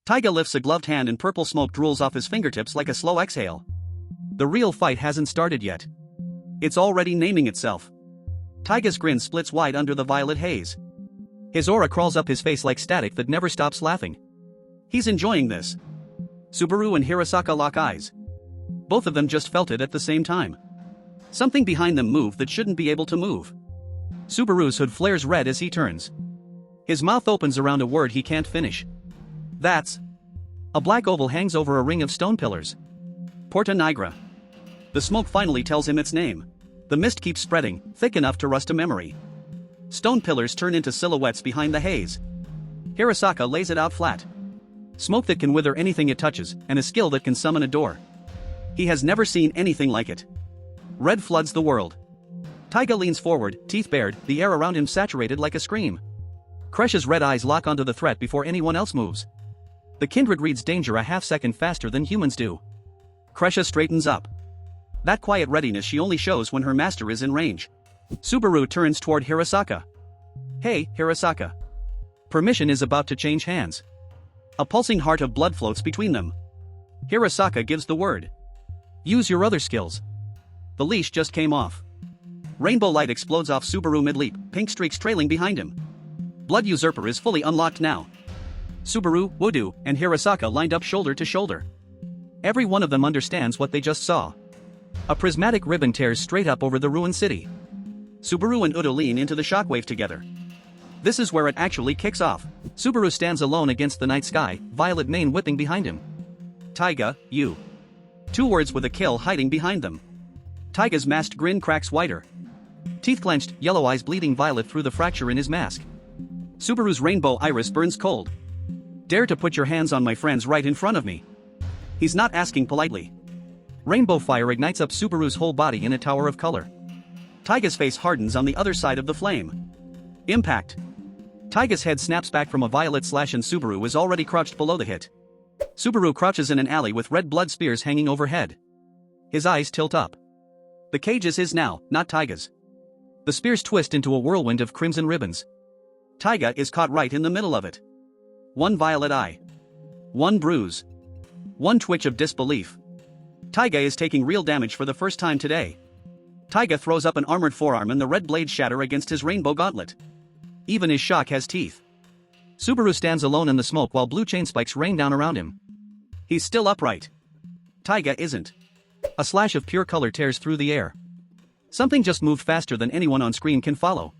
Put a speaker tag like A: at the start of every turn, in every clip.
A: Taiga lifts a gloved hand and purple smoke drools off his fingertips like a slow exhale. The real fight hasn't started yet. It's already naming itself. Taiga's grin splits wide under the violet haze. His aura crawls up his face like static that never stops laughing. He's enjoying this. Subaru and Hirasaka lock eyes. Both of them just felt it at the same time. Something behind them moved that shouldn't be able to move. Subaru's hood flares red as he turns. His mouth opens around a word he can't finish. That's. A black oval hangs over a ring of stone pillars. Porta Nigra. The smoke finally tells him its name. The mist keeps spreading, thick enough to rust a memory. Stone pillars turn into silhouettes behind the haze. Hirasaka lays it out flat. Smoke that can wither anything it touches, and a skill that can summon a door. He has never seen anything like it. Red floods the world. Taiga leans forward, teeth bared, the air around him saturated like a scream. Kresha's red eyes lock onto the threat before anyone else moves. The kindred reads danger a half-second faster than humans do. Kresha straightens up. That quiet readiness she only shows when her master is in range. Subaru turns toward Hirasaka. Hey, Hirasaka. Permission is about to change hands. A pulsing heart of blood floats between them. Hirasaka gives the word. Use your other skills. The leash just came off. Rainbow light explodes off Subaru mid-leap, pink streaks trailing behind him. Blood Usurper is fully unlocked now. Subaru, Wudu, and Hirasaka lined up shoulder to shoulder. Every one of them understands what they just saw. A prismatic ribbon tears straight up over the ruined city. Subaru and Udo lean into the shockwave together. This is where it actually kicks off. Subaru stands alone against the night sky, violet mane whipping behind him. Taiga, you. Two words with a kill hiding behind them. Taiga's masked grin cracks wider. Teeth clenched, yellow eyes bleeding violet through the fracture in his mask. Subaru's rainbow iris burns cold. Dare to put your hands on my friends right in front of me. He's not asking politely. Rainbow fire ignites up Subaru's whole body in a tower of color. Taiga's face hardens on the other side of the flame. Impact. Taiga's head snaps back from a violet slash and Subaru is already crouched below the hit. Subaru crouches in an alley with red blood spears hanging overhead. His eyes tilt up. The cage is his now, not Taiga's. The spears twist into a whirlwind of crimson ribbons. Taiga is caught right in the middle of it. One violet eye. One bruise. One twitch of disbelief. Taiga is taking real damage for the first time today. Taiga throws up an armored forearm and the red blades shatter against his rainbow gauntlet. Even his shock has teeth. Subaru stands alone in the smoke while blue chain spikes rain down around him. He's still upright. Taiga isn't. A slash of pure color tears through the air. Something just moved faster than anyone on screen can follow.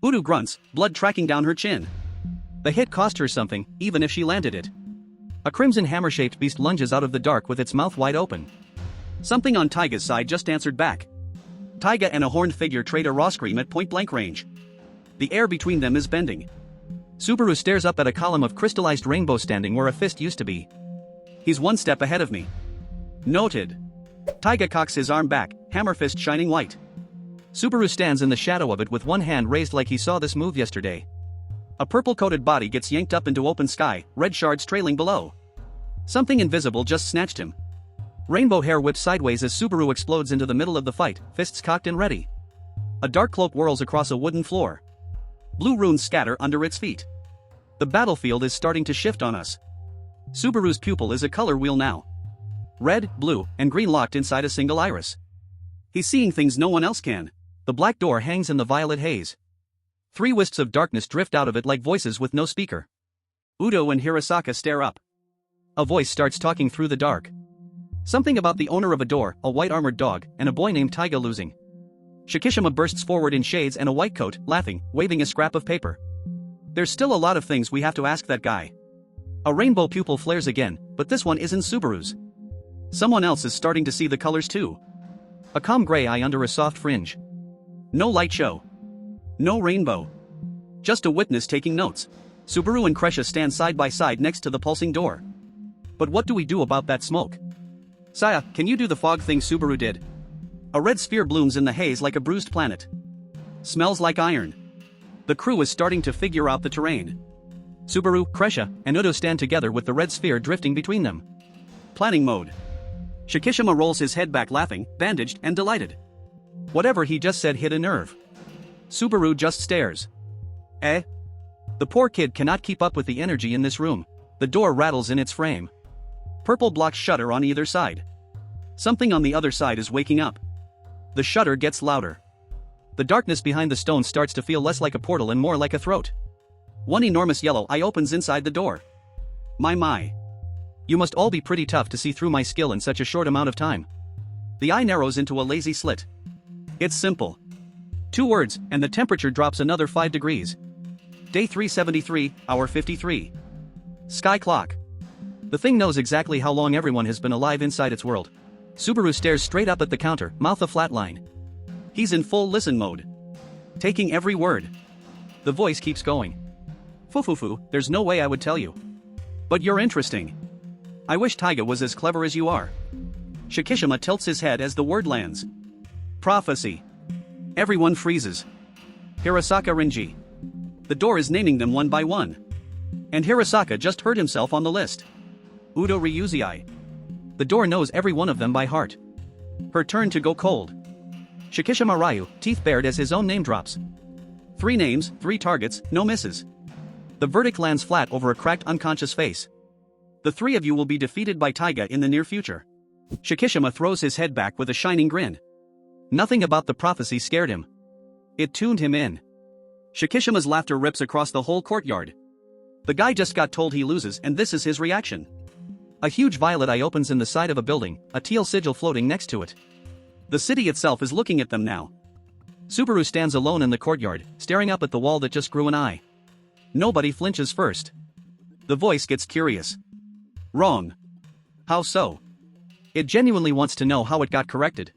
A: Udu grunts, blood tracking down her chin. The hit cost her something, even if she landed it. A crimson hammer-shaped beast lunges out of the dark with its mouth wide open. Something on Taiga's side just answered back. Taiga and a horned figure trade a raw scream at point-blank range. The air between them is bending. Subaru stares up at a column of crystallized rainbow standing where a fist used to be. He's one step ahead of me. Noted. Taiga cocks his arm back, hammer fist shining white. Subaru stands in the shadow of it with one hand raised like he saw this move yesterday. A purple-coated body gets yanked up into open sky, red shards trailing below. Something invisible just snatched him. Rainbow hair whips sideways as Subaru explodes into the middle of the fight, fists cocked and ready. A dark cloak whirls across a wooden floor. Blue runes scatter under its feet. The battlefield is starting to shift on us. Subaru's pupil is a color wheel now. Red, blue, and green locked inside a single iris. He's seeing things no one else can. The black door hangs in the violet haze. Three wisps of darkness drift out of it like voices with no speaker. Udo and Hirasaka stare up. A voice starts talking through the dark. Something about the owner of a door, a white armored dog, and a boy named Taiga losing. Shikishima bursts forward in shades and a white coat, laughing, waving a scrap of paper. There's still a lot of things we have to ask that guy. A rainbow pupil flares again, but this one isn't Subaru's. Someone else is starting to see the colors too. A calm gray eye under a soft fringe. No light show. No rainbow. Just a witness taking notes. Subaru and Kresha stand side by side next to the pulsing door. But what do we do about that smoke? Saya, can you do the fog thing Subaru did? A red sphere blooms in the haze like a bruised planet. Smells like iron. The crew is starting to figure out the terrain. Subaru, Kresha, and Udo stand together with the red sphere drifting between them. Planning mode. Shikishima rolls his head back laughing, bandaged and delighted. Whatever he just said hit a nerve. Subaru just stares. Eh? The poor kid cannot keep up with the energy in this room. The door rattles in its frame. Purple blocks shutter on either side. Something on the other side is waking up. The shutter gets louder. The darkness behind the stone starts to feel less like a portal and more like a throat. One enormous yellow eye opens inside the door. My. You must all be pretty tough to see through my skill in such a short amount of time. The eye narrows into a lazy slit. It's simple. 2 words, and the temperature drops another 5 degrees. Day 373, hour 53. Sky clock. The thing knows exactly how long everyone has been alive inside its world. Subaru stares straight up at the counter, mouth a flat line. He's in full listen mode. Taking every word. The voice keeps going. Fufufu, there's no way I would tell you. But you're interesting. I wish Taiga was as clever as you are. Shikishima tilts his head as the word lands. Prophecy. Everyone freezes. Hirasaka Rinji. The door is naming them one by one. And Hirasaka just heard himself on the list. Udo Ryuzai. The door knows every one of them by heart. Her turn to go cold. Shikishima Ryu, teeth bared as his own name drops. 3 names, 3 targets, no misses. The verdict lands flat over a cracked unconscious face. The 3 of you will be defeated by Taiga in the near future. Shikishima throws his head back with a shining grin. Nothing about the prophecy scared him. It tuned him in. Shikishima's laughter rips across the whole courtyard. The guy just got told he loses and this is his reaction. A huge violet eye opens in the side of a building, a teal sigil floating next to it. The city itself is looking at them now. Subaru stands alone in the courtyard, staring up at the wall that just grew an eye. Nobody flinches first. The voice gets curious. Wrong. How so? It genuinely wants to know how it got corrected.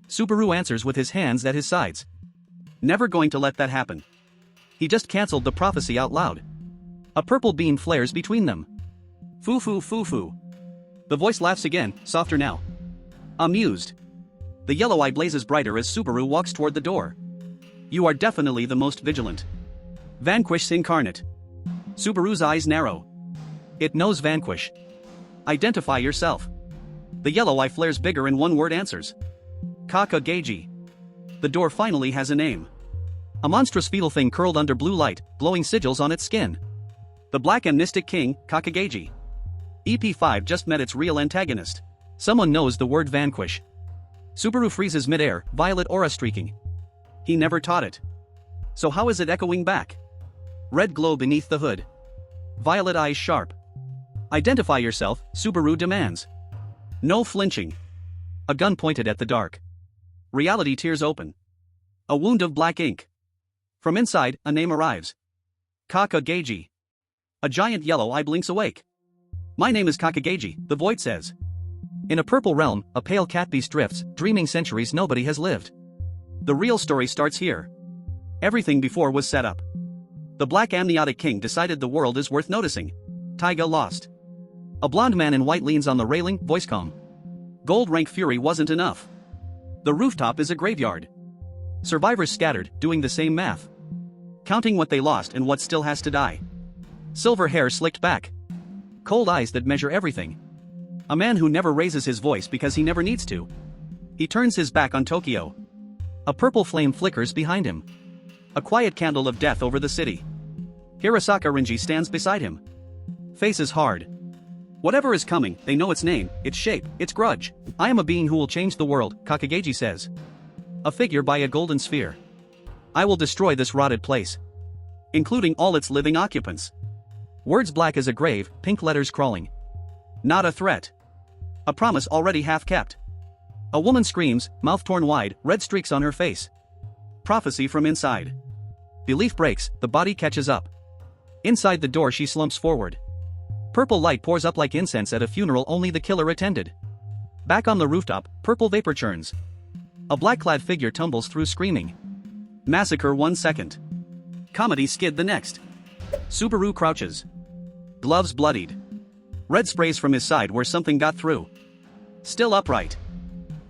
A: Subaru answers with his hands at his sides. Never going to let that happen. He just cancelled the prophecy out loud. A purple beam flares between them. Foo. The voice laughs again, softer now. Amused. The yellow eye blazes brighter as Subaru walks toward the door. You are definitely the most vigilant. Vanquish incarnate. Subaru's eyes narrow. It knows Vanquish. Identify yourself. The yellow eye flares bigger and one word answers. Kakageji. The door finally has a name. A monstrous fetal thing curled under blue light, glowing sigils on its skin. The Black Amnestic King, Kakageji. EP5 just met its real antagonist. Someone knows the word vanquish. Subaru freezes midair, violet aura streaking. He never taught it. So how is it echoing back? Red glow beneath the hood. Violet eyes sharp. Identify yourself, Subaru demands. No flinching. A gun pointed at the dark. Reality tears open. A wound of black ink. From inside, a name arrives. Kakageji. A giant yellow eye blinks awake. My name is Kakageji, the void says. In a purple realm, a pale cat beast drifts, dreaming centuries nobody has lived. The real story starts here. Everything before was set up. The Black Amniotic King decided the world is worth noticing. Taiga lost. A blonde man in white leans on the railing, voice calm. Gold rank fury wasn't enough. The rooftop is a graveyard. Survivors scattered, doing the same math. Counting what they lost and what still has to die. Silver hair slicked back. Cold eyes that measure everything. A man who never raises his voice because he never needs to. He turns his back on Tokyo. A purple flame flickers behind him. A quiet candle of death over the city. Hirasaka Rinji stands beside him. Face is hard. Whatever is coming, they know its name, its shape, its grudge. I am a being who will change the world, Kakageji says. A figure by a golden sphere. I will destroy this rotted place. Including all its living occupants. Words black as a grave, pink letters crawling. Not a threat. A promise already half kept. A woman screams, mouth torn wide, red streaks on her face. Prophecy from inside. Belief breaks, the body catches up. Inside the door she slumps forward. Purple light pours up like incense at a funeral only the killer attended. Back on the rooftop, purple vapor churns. A black-clad figure tumbles through screaming. Massacre 1 second. Comedy skid the next. Subaru crouches. Gloves bloodied. Red sprays from his side where something got through. Still upright.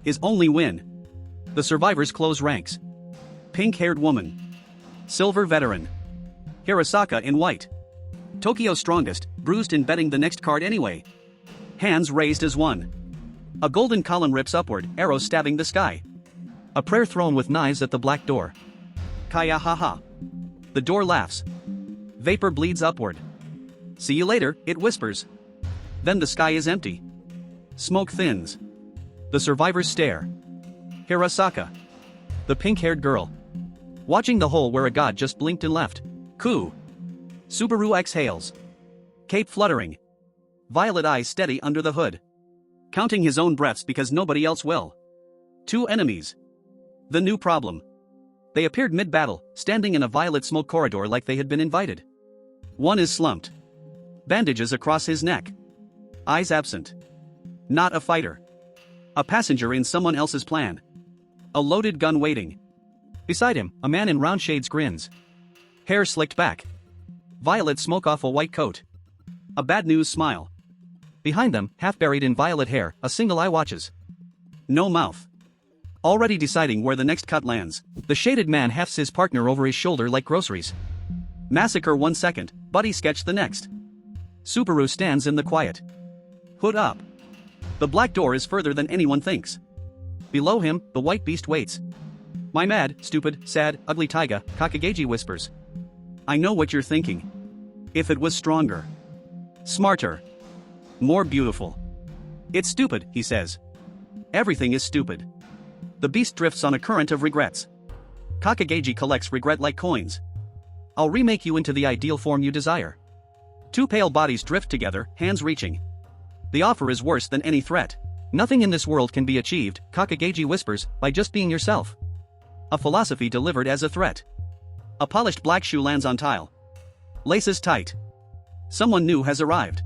A: His only win. The survivors close ranks. Pink-haired woman. Silver veteran. Hirasaka in white. Tokyo's strongest, bruised in betting the next card anyway. Hands raised as one. A golden column rips upward, arrows stabbing the sky. A prayer thrown with knives at the black door. Kaya haha. The door laughs. Vapor bleeds upward. See you later, it whispers. Then the sky is empty. Smoke thins. The survivors stare. Hirasaka. The pink-haired girl. Watching the hole where a god just blinked and left. Coo. Subaru exhales. Cape fluttering. Violet eyes steady under the hood. Counting his own breaths because nobody else will. 2 enemies. The new problem. They appeared mid-battle, standing in a violet smoke corridor like they had been invited. One is slumped. Bandages across his neck. Eyes absent. Not a fighter. A passenger in someone else's plan. A loaded gun waiting. Beside him, a man in round shades grins. Hair slicked back. Violet smoke off a white coat. A bad news smile. Behind them, half buried in violet hair, a single eye watches. No mouth. Already deciding where the next cut lands, the shaded man hefts his partner over his shoulder like groceries. Massacre 1 second, buddy sketch the next. Subaru stands in the quiet. Hood up. The black door is further than anyone thinks. Below him, the white beast waits. My mad, stupid, sad, ugly taiga, Kakageji whispers. I know what you're thinking. If it was stronger. Smarter. More beautiful. It's stupid, he says. Everything is stupid. The beast drifts on a current of regrets. Kakageji collects regret like coins. I'll remake you into the ideal form you desire. 2 pale bodies drift together, hands reaching. The offer is worse than any threat. Nothing in this world can be achieved, Kakageji whispers, by just being yourself. A philosophy delivered as a threat. A polished black shoe lands on tile. Laces tight. Someone new has arrived.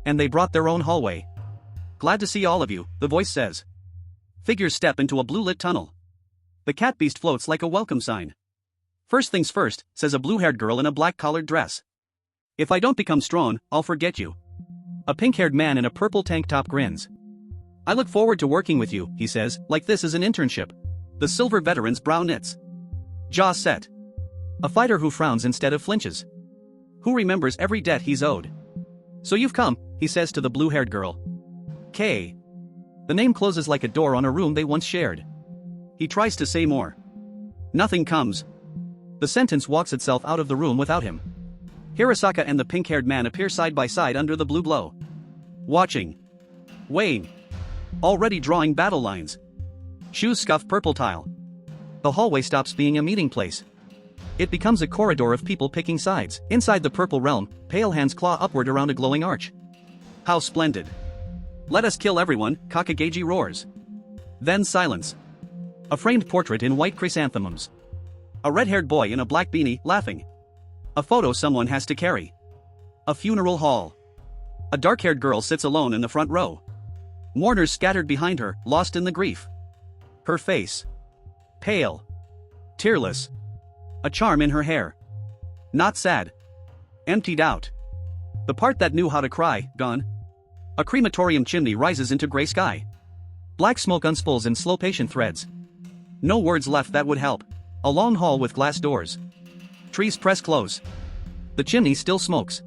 A: And they brought their own hallway. Glad to see all of you, the voice says. Figures step into a blue-lit tunnel. The cat beast floats like a welcome sign. First things first, says a blue-haired girl in a black-collared dress. If I don't become strong, I'll forget you. A pink-haired man in a purple tank top grins. I look forward to working with you, he says, like this is an internship. The silver veteran's brow knits. Jaw set. A fighter who frowns instead of flinches. Who remembers every debt he's owed. So you've come, he says to the blue-haired girl. K. The name closes like a door on a room they once shared. He tries to say more. Nothing comes. The sentence walks itself out of the room without him. Hirasaka and the pink-haired man appear side by side under the blue glow. Watching. Weighing. Already drawing battle lines. Shoes scuff purple tile. The hallway stops being a meeting place. It becomes a corridor of people picking sides. Inside the purple realm, pale hands claw upward around a glowing arch. How splendid. Let us kill everyone, Kakageji roars. Then silence. A framed portrait in white chrysanthemums. A red-haired boy in a black beanie, laughing. A photo someone has to carry. A funeral hall. A dark-haired girl sits alone in the front row. Mourners scattered behind her, lost in the grief. Her face. Pale. Tearless. A charm in her hair. Not sad. Emptied out. The part that knew how to cry, gone. A crematorium chimney rises into gray sky. Black smoke unspools in slow patient threads. No words left that would help. A long hall with glass doors. Trees press close. The chimney still smokes.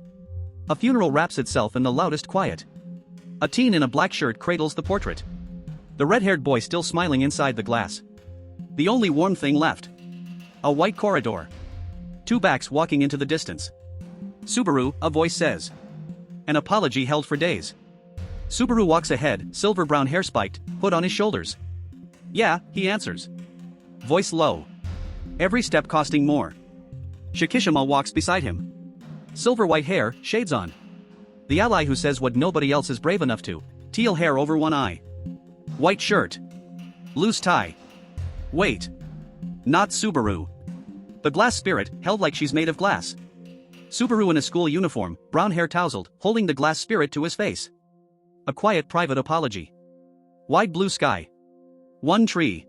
A: A funeral wraps itself in the loudest quiet. A teen in a black shirt cradles the portrait. The red-haired boy still smiling inside the glass. The only warm thing left. A white corridor. 2 backs walking into the distance. Subaru, a voice says. An apology held for days. Subaru walks ahead, silver brown hair spiked, hood on his shoulders. Yeah, he answers. Voice low. Every step costing more. Shikishima walks beside him. Silver white hair, shades on. The ally who says what nobody else is brave enough to. Teal hair over one eye. White shirt. Loose tie. Wait. Not Subaru. The glass spirit, held like she's made of glass. Subaru in a school uniform, brown hair tousled, holding the glass spirit to his face. A quiet private apology. Wide blue sky. 1 tree.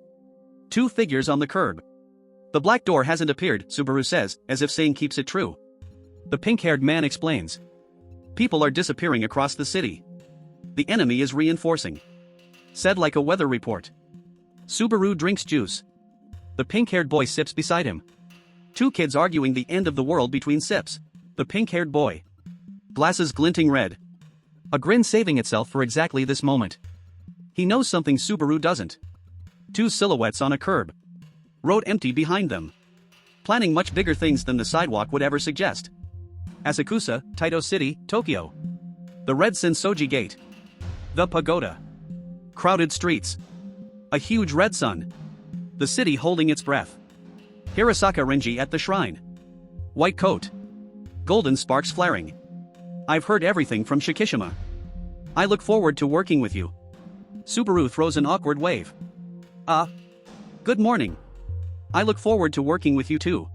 A: 2 figures on the curb. The black door hasn't appeared, Subaru says, as if saying keeps it true. The pink-haired man explains. People are disappearing across the city. The enemy is reinforcing. Said like a weather report. Subaru drinks juice. The pink-haired boy sips beside him. 2 kids arguing the end of the world between sips. The pink-haired boy. Glasses glinting red. A grin saving itself for exactly this moment. He knows something Subaru doesn't. 2 silhouettes on a curb. Road empty behind them. Planning much bigger things than the sidewalk would ever suggest. Asakusa, Taito City, Tokyo. The Red Sensoji Gate. The Pagoda. Crowded streets. A huge red sun. The city holding its breath. Hirasaka Renji at the shrine. White coat. Golden sparks flaring. I've heard everything from Shikishima. I look forward to working with you. Subaru throws an awkward wave. Good morning. I look forward to working with you too.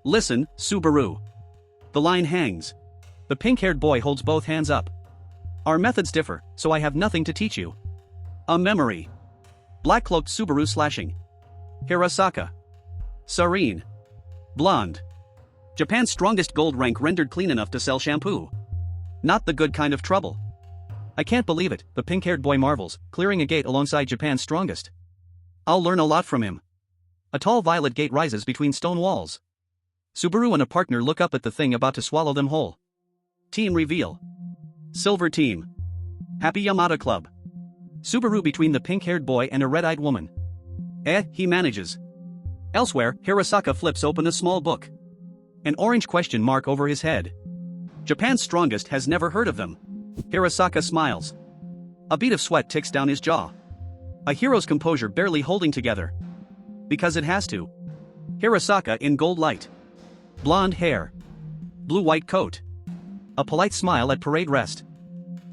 A: Listen, Subaru. The line hangs. The pink-haired boy holds both hands up. Our methods differ, so I have nothing to teach you. A memory. Black-cloaked Subaru slashing. Hirasaka. Serene. Blonde. Japan's strongest gold rank rendered clean enough to sell shampoo. Not the good kind of trouble. I can't believe it, the pink-haired boy marvels, clearing a gate alongside Japan's strongest. I'll learn a lot from him. A tall violet gate rises between stone walls. Subaru and a partner look up at the thing about to swallow them whole. Team reveal. Silver Team. Happy Yamada Club. Subaru between the pink-haired boy and a red-eyed woman. He manages. Elsewhere, Hirasaka flips open a small book. An orange question mark over his head. Japan's strongest has never heard of them. Hirasaka smiles. A bead of sweat ticks down his jaw. A hero's composure barely holding together. Because it has to. Hirasaka in gold light. Blonde hair. Blue-white coat. A polite smile at parade rest.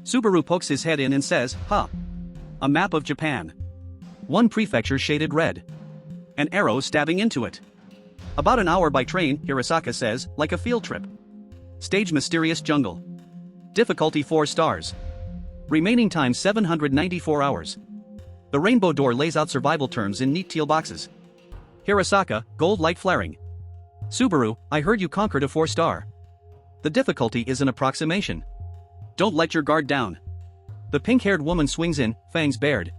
A: Subaru pokes his head in and says, A map of Japan. One prefecture shaded red. An arrow stabbing into it. About an hour by train, Hirasaka says, like a field trip. Stage mysterious jungle. Difficulty 4 stars. Remaining time 794 hours. The rainbow door lays out survival terms in neat teal boxes. Hirasaka, gold light flaring. Subaru, I heard you conquered a 4-star. The difficulty is an approximation. Don't let your guard down. The pink-haired woman swings in, fangs bared.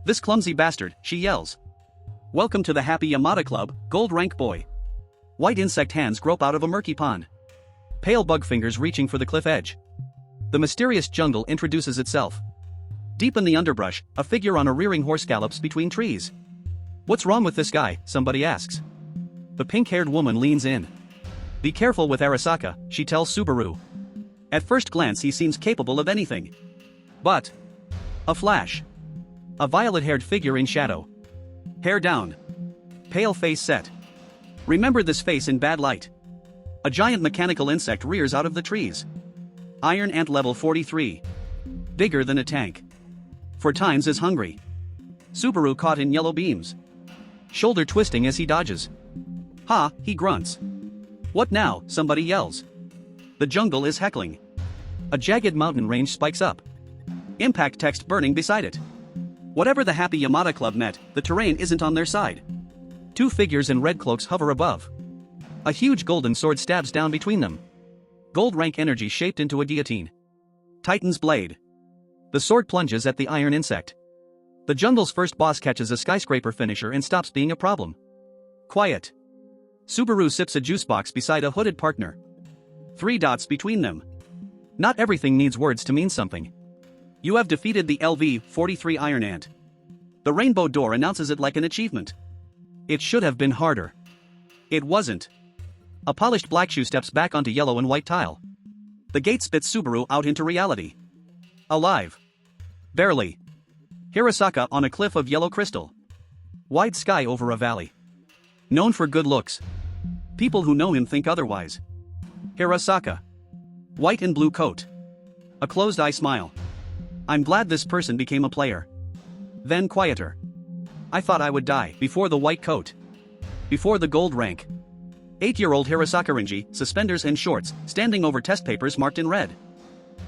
A: This clumsy bastard, she yells. Welcome to the Happy Yamada Club, gold rank boy. White insect hands grope out of a murky pond. Pale bug fingers reaching for the cliff edge. The mysterious jungle introduces itself. Deep in the underbrush, a figure on a rearing horse gallops between trees. What's wrong with this guy? Somebody asks. The pink-haired woman leans in. Be careful with Arasaka, she tells Subaru. At first glance he seems capable of anything. But a flash. A violet-haired figure in shadow. Hair down. Pale face set. Remember this face in bad light. A giant mechanical insect rears out of the trees. Iron ant level 43. Bigger than a tank. For times is hungry. Subaru caught in yellow beams. Shoulder twisting as he dodges. He grunts. What now? Somebody yells. The jungle is heckling. A jagged mountain range spikes up. Impact text burning beside it. Whatever the Happy Yamada Club met, the terrain isn't on their side. Two figures in red cloaks hover above. A huge golden sword stabs down between them. Gold rank energy shaped into a guillotine. Titan's blade. The sword plunges at the iron insect. The jungle's first boss catches a skyscraper finisher and stops being a problem. Quiet. Subaru sips a juice box beside a hooded partner. 3 dots between them. Not everything needs words to mean something. You have defeated the LV-43 Iron Ant. The rainbow door announces it like an achievement. It should have been harder. It wasn't. A polished black shoe steps back onto yellow and white tile. The gate spits Subaru out into reality. Alive. Barely. Hirasaka on a cliff of yellow crystal. Wide sky over a valley. Known for good looks. People who know him think otherwise. Hirasaka. White and blue coat. A closed eye smile. I'm glad this person became a player. Then quieter. I thought I would die before the white coat. Before the gold rank. 8-year-old Hirasaka Renji, suspenders and shorts, standing over test papers marked in red.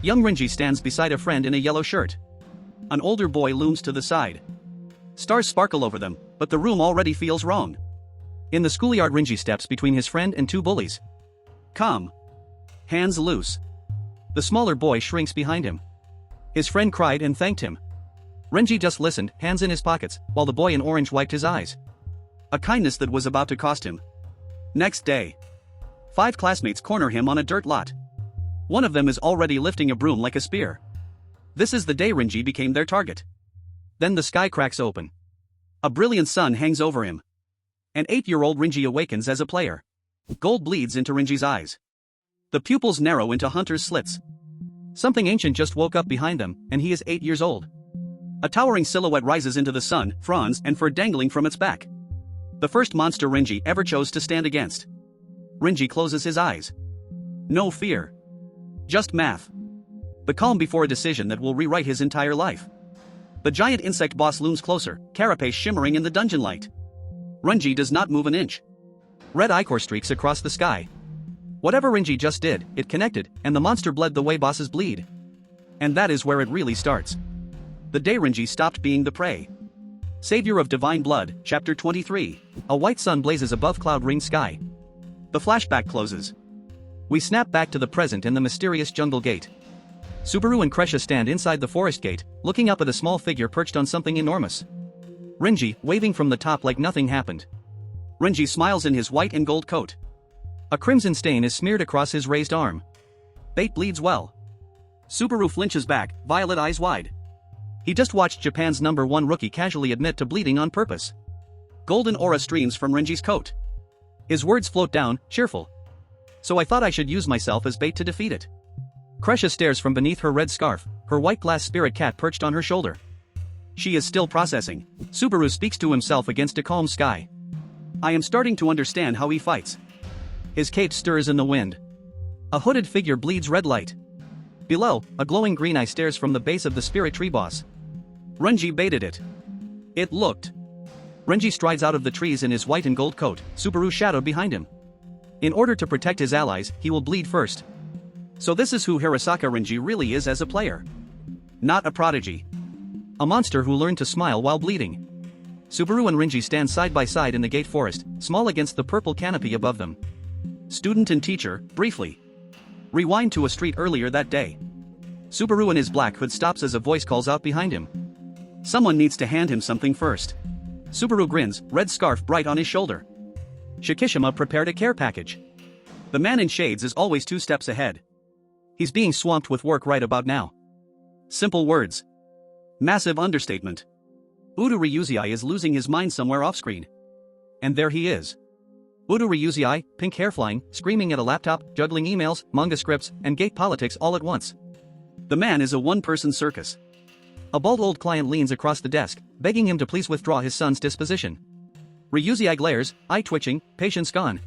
A: Young Renji stands beside a friend in a yellow shirt. An older boy looms to the side. Stars sparkle over them, but the room already feels wrong. In the schoolyard, Renji steps between his friend and 2 bullies. Calm. Hands loose. The smaller boy shrinks behind him. His friend cried and thanked him. Renji just listened, hands in his pockets, while the boy in orange wiped his eyes. A kindness that was about to cost him. Next day. 5 classmates corner him on a dirt lot. One of them is already lifting a broom like a spear. This is the day Renji became their target. Then the sky cracks open. A brilliant sun hangs over him. An 8-year-old Renji awakens as a player. Gold bleeds into Renji's eyes. The pupils narrow into Hunter's slits. Something ancient just woke up behind them, and he is 8 years old. A towering silhouette rises into the sun, fronds and fur dangling from its back. The first monster Renji ever chose to stand against. Renji closes his eyes. No fear. Just math. The calm before a decision that will rewrite his entire life. The giant insect boss looms closer, carapace shimmering in the dungeon light. Renji does not move an inch. Red ichor streaks across the sky. Whatever Renji just did, it connected, and the monster bled the way bosses bleed. And that is where it really starts. The day Renji stopped being the prey. Savior of Divine Blood, Chapter 23. A white sun blazes above cloud-ringed sky. The flashback closes. We snap back to the present and the mysterious jungle gate. Subaru and Kresha stand inside the forest gate, looking up at a small figure perched on something enormous. Renji, waving from the top like nothing happened. Renji smiles in his white and gold coat. A crimson stain is smeared across his raised arm. Bait bleeds well. Subaru flinches back, violet eyes wide. He just watched Japan's #1 rookie casually admit to bleeding on purpose. Golden aura streams from Renji's coat. His words float down, cheerful. So I thought I should use myself as bait to defeat it. Kresha stares from beneath her red scarf, her white glass spirit cat perched on her shoulder. She is still processing. Subaru speaks to himself against a calm sky. I am starting to understand how he fights. His cape stirs in the wind. A hooded figure bleeds red light. Below, a glowing green eye stares from the base of the spirit tree boss. Renji baited it. It looked. Renji strides out of the trees in his white and gold coat, Subaru shadowed behind him. In order to protect his allies, he will bleed first. So this is who Hirasaka Renji really is as a player. Not a prodigy. A monster who learned to smile while bleeding. Subaru and Renji stand side by side in the gate forest, small against the purple canopy above them. Student and teacher, briefly. Rewind to a street earlier that day. Subaru in his black hood stops as a voice calls out behind him. Someone needs to hand him something first. Subaru grins, red scarf bright on his shoulder. Shikishima prepared a care package. The man in shades is always 2 steps ahead. He's being swamped with work right about now. Simple words. Massive understatement. Udo Ryuzai is losing his mind somewhere off-screen. And there he is. Udo Ryuzai, pink hair flying, screaming at a laptop, juggling emails, manga scripts, and gate politics all at once. The man is a one-person circus. A bald old client leans across the desk, begging him to please withdraw his son's disposition. Ryuzai glares, eye twitching, patience gone.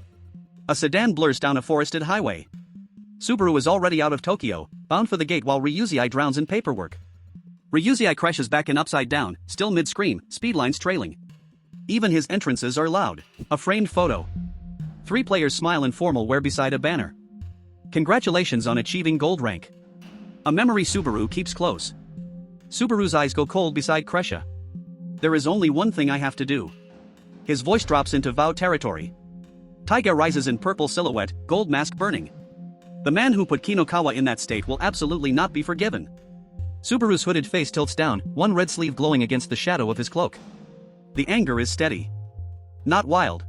A: A sedan blurs down a forested highway. Subaru is already out of Tokyo, bound for the gate while Ryuzai drowns in paperwork. Ryuzai crashes back and upside down, still mid-scream, speedlines trailing. Even his entrances are loud. A framed photo. 3 players smile in formal wear beside a banner. Congratulations on achieving gold rank. A memory Subaru keeps close. Subaru's eyes go cold beside Kresha. There is only one thing I have to do. His voice drops into vow territory. Taiga rises in purple silhouette, gold mask burning. The man who put Kinokawa in that state will absolutely not be forgiven. Subaru's hooded face tilts down, one red sleeve glowing against the shadow of his cloak. The anger is steady. Not wild.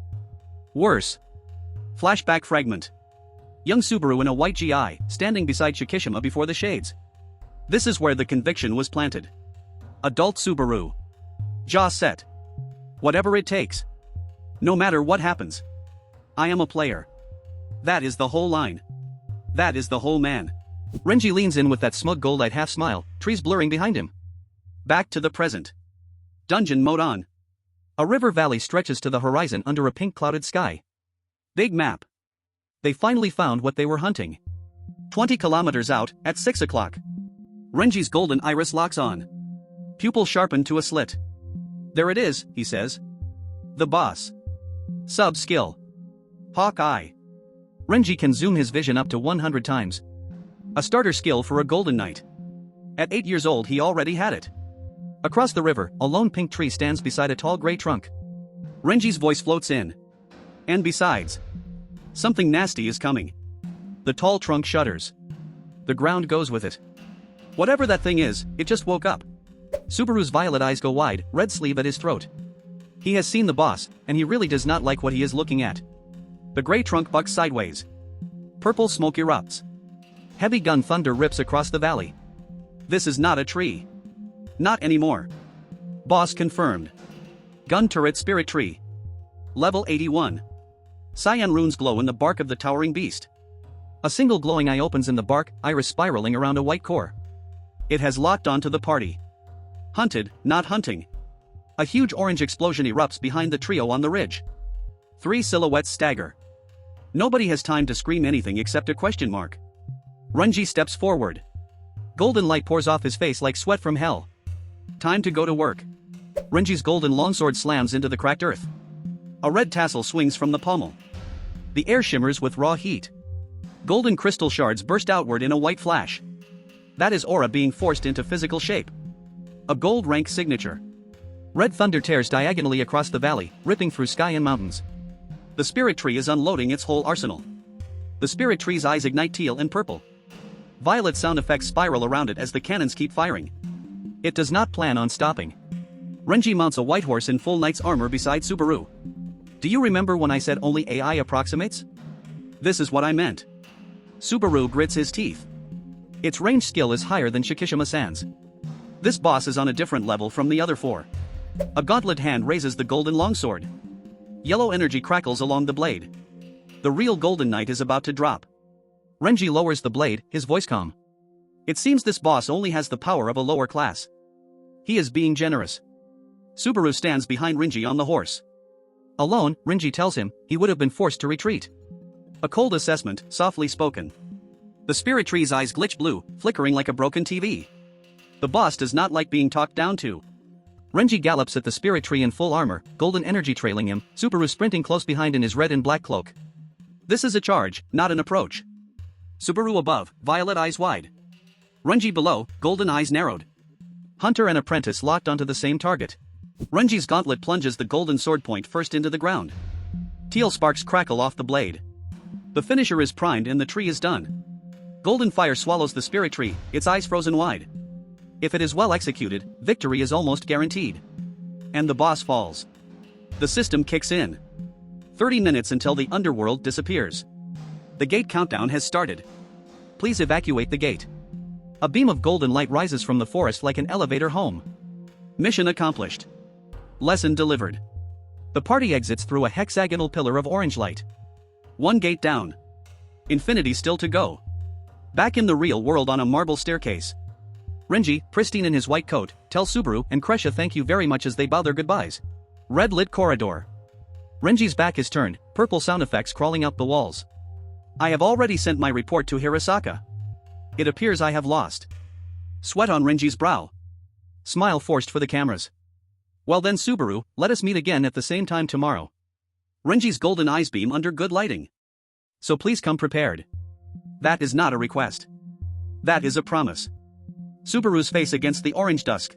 A: Worse. Flashback fragment. Young Subaru in a white GI, standing beside Shikishima before the shades. This is where the conviction was planted. Adult Subaru. Jaw set. Whatever it takes. No matter what happens. I am a player. That is the whole line. That is the whole man. Renji leans in with that smug gold-eyed half-smile, trees blurring behind him. Back to the present. Dungeon mode on. A river valley stretches to the horizon under a pink-clouded sky. Big map. They finally found what they were hunting. 20 kilometers out, at 6 o'clock. Renji's golden iris locks on. Pupil sharpened to a slit. There it is, he says. The boss. Sub-skill. Hawkeye. Renji can zoom his vision up to 100 times. A starter skill for a golden knight. At 8 years old he already had it. Across the river, a lone pink tree stands beside a tall gray trunk. Renji's voice floats in. And besides, something nasty is coming. The tall trunk shudders. The ground goes with it. Whatever that thing is, it just woke up. Subaru's violet eyes go wide, red sleeve at his throat. He has seen the boss, and he really does not like what he is looking at. The gray trunk bucks sideways. Purple smoke erupts. Heavy gun thunder rips across the valley. This is not a tree. Not anymore. Boss confirmed. Gun turret spirit tree. Level 81. Cyan runes glow in the bark of the towering beast. A single glowing eye opens in the bark, iris spiraling around a white core. It has locked onto the party. Hunted, not hunting. A huge orange explosion erupts behind the trio on the ridge. 3 silhouettes stagger. Nobody has time to scream anything except a question mark. Renji steps forward. Golden light pours off his face like sweat from hell. Time to go to work. Renji's golden longsword slams into the cracked earth. A red tassel swings from the pommel. The air shimmers with raw heat. Golden crystal shards burst outward in a white flash. That is aura being forced into physical shape. A gold rank signature. Red thunder tears diagonally across the valley, ripping through sky and mountains. The spirit tree is unloading its whole arsenal. The spirit tree's eyes ignite teal and purple. Violet sound effects spiral around it as the cannons keep firing. It does not plan on stopping. Renji mounts a white horse in full knight's armor beside Subaru. Do you remember when I said only AI approximates? This is what I meant. Subaru grits his teeth. Its range skill is higher than Shikishima-san's. This boss is on a different level from the other 4. A gauntlet hand raises the golden longsword. Yellow energy crackles along the blade. The real golden knight is about to drop. Renji lowers the blade, his voice calm. It seems this boss only has the power of a lower class. He is being generous. Subaru stands behind Renji on the horse. Alone, Renji tells him, he would have been forced to retreat. A cold assessment, softly spoken. The spirit tree's eyes glitch blue, flickering like a broken TV. The boss does not like being talked down to. Renji gallops at the spirit tree in full armor, golden energy trailing him, Subaru sprinting close behind in his red and black cloak. This is a charge, not an approach. Subaru above, violet eyes wide. Renji below, golden eyes narrowed. Hunter and apprentice locked onto the same target. Renji's gauntlet plunges the golden sword point first into the ground. Teal sparks crackle off the blade. The finisher is primed and the tree is done. Golden fire swallows the spirit tree, its eyes frozen wide. If it is well executed, victory is almost guaranteed. And the boss falls. The system kicks in. 30 minutes until the underworld disappears. The gate countdown has started. Please evacuate the gate. A beam of golden light rises from the forest like an elevator home. Mission accomplished. Lesson delivered. The party exits through a hexagonal pillar of orange light. 1 gate down. Infinity still to go. Back in the real world on a marble staircase. Renji, pristine in his white coat, tells Subaru and Kresha thank you very much as they bow their goodbyes. Red lit corridor. Renji's back is turned, purple sound effects crawling up the walls. I have already sent my report to Hirasaka. It appears I have lost. Sweat on Renji's brow. Smile forced for the cameras. Well then Subaru, let us meet again at the same time tomorrow. Renji's golden eyes beam under good lighting. So please come prepared. That is not a request. That is a promise. Subaru's face against the orange dusk.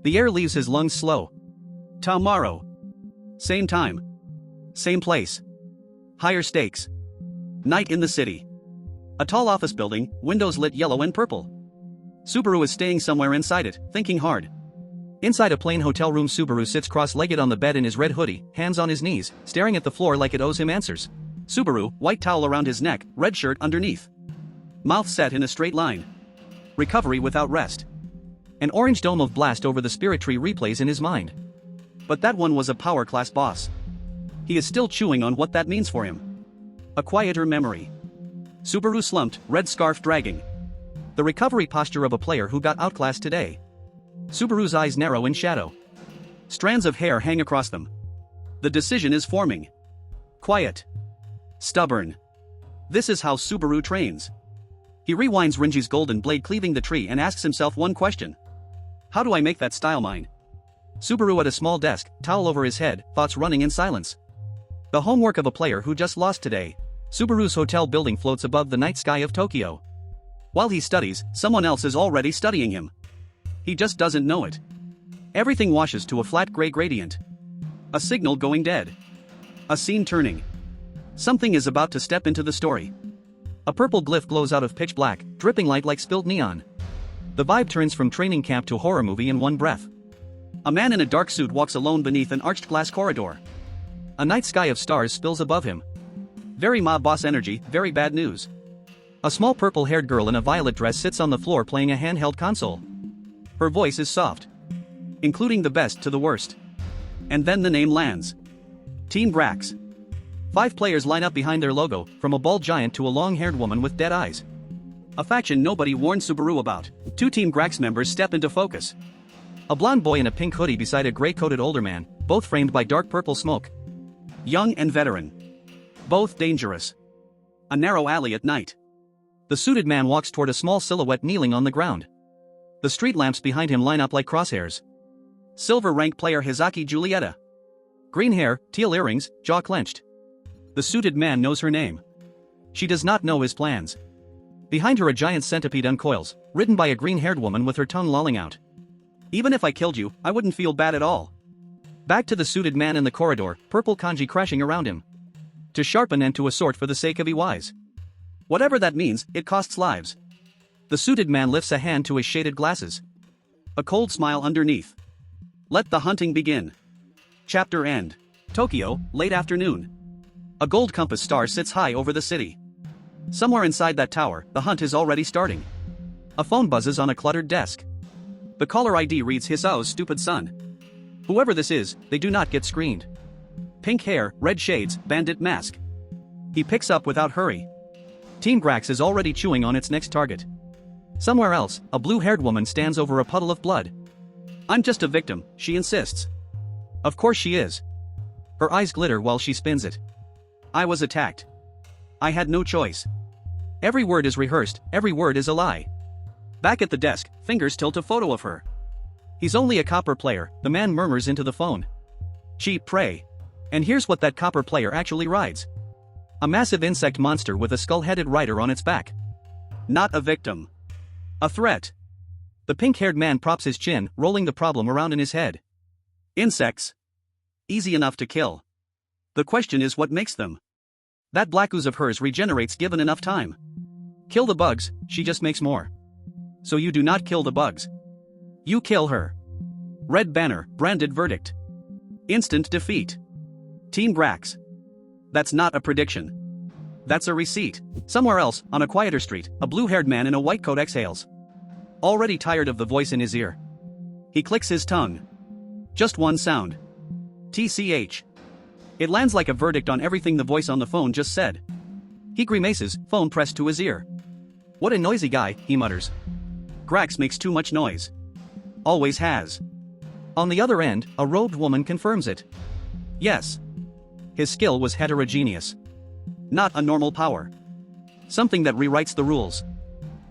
A: The air leaves his lungs slow. Tomorrow. Same time. Same place. Higher stakes. Night in the city. A tall office building, windows lit yellow and purple. Subaru is staying somewhere inside it, thinking hard. Inside a plain hotel room, Subaru sits cross-legged on the bed in his red hoodie, hands on his knees, staring at the floor like it owes him answers. Subaru, white towel around his neck, red shirt underneath. Mouth set in a straight line. Recovery without rest. An orange dome of blast over the spirit tree replays in his mind. But that one was a power class boss. He is still chewing on what that means for him. A quieter memory. Subaru slumped, red scarf dragging. The recovery posture of a player who got outclassed today. Subaru's eyes narrow in shadow. Strands of hair hang across them. The decision is forming. Quiet. Stubborn. This is how Subaru trains. He rewinds Renji's golden blade cleaving the tree and asks himself one question. How do I make that style mine? Subaru at a small desk, towel over his head, thoughts running in silence. The homework of a player who just lost today. Subaru's hotel building floats above the night sky of Tokyo. While he studies, someone else is already studying him. He just doesn't know it. Everything washes to a flat gray gradient. A signal going dead. A scene turning. Something is about to step into the story. A purple glyph glows out of pitch black, dripping light like spilled neon. The vibe turns from training camp to horror movie in one breath. A man in a dark suit walks alone beneath an arched glass corridor. A night sky of stars spills above him. Very mob boss energy, very bad news. A small purple-haired girl in a violet dress sits on the floor playing a handheld console. Her voice is soft. Including the best to the worst. And then the name lands. Team Brax. 5 players line up behind their logo, from a bald giant to a long-haired woman with dead eyes. A faction nobody warned Subaru about. 2 Team Grax members step into focus. A blonde boy in a pink hoodie beside a gray-coated older man, both framed by dark purple smoke. Young and veteran. Both dangerous. A narrow alley at night. The suited man walks toward a small silhouette kneeling on the ground. The street lamps behind him line up like crosshairs. Silver rank player Hizaki Julieta. Green hair, teal earrings, jaw clenched. The suited man knows her name. She does not know his plans. Behind her a giant centipede uncoils, ridden by a green-haired woman with her tongue lolling out. Even if I killed you, I wouldn't feel bad at all. Back to the suited man in the corridor, purple kanji crashing around him. To sharpen and to assort for the sake of wise. Whatever that means, it costs lives. The suited man lifts a hand to his shaded glasses. A cold smile underneath. Let the hunting begin. Chapter end. Tokyo, late afternoon. A gold compass star sits high over the city. Somewhere inside that tower, the hunt is already starting. A phone buzzes on a cluttered desk. The caller ID reads Hisao's stupid son. Whoever this is, they do not get screened. Pink hair, red shades, bandit mask. He picks up without hurry. Team Grax is already chewing on its next target. Somewhere else, a blue-haired woman stands over a puddle of blood. I'm just a victim, she insists. Of course she is. Her eyes glitter while she spins it. I was attacked. I had no choice. Every word is rehearsed, every word is a lie. Back at the desk, fingers tilt a photo of her. He's only a copper player, the man murmurs into the phone. Cheap prey. And here's what that copper player actually rides. A massive insect monster with a skull-headed rider on its back. Not a victim. A threat. The pink-haired man props his chin, rolling the problem around in his head. Insects. Easy enough to kill. The question is what makes them. That black ooze of hers regenerates given enough time. Kill the bugs, she just makes more. So you do not kill the bugs. You kill her. Red banner, branded verdict. Instant defeat. Team Grax. That's not a prediction. That's a receipt. Somewhere else, on a quieter street, a blue-haired man in a white coat exhales. Already tired of the voice in his ear. He clicks his tongue. Just one sound. TCH. It lands like a verdict on everything the voice on the phone just said. He grimaces, phone pressed to his ear. What a noisy guy, he mutters. Grax makes too much noise. Always has. On the other end, a robed woman confirms it. Yes. His skill was heterogeneous. Not a normal power. Something that rewrites the rules.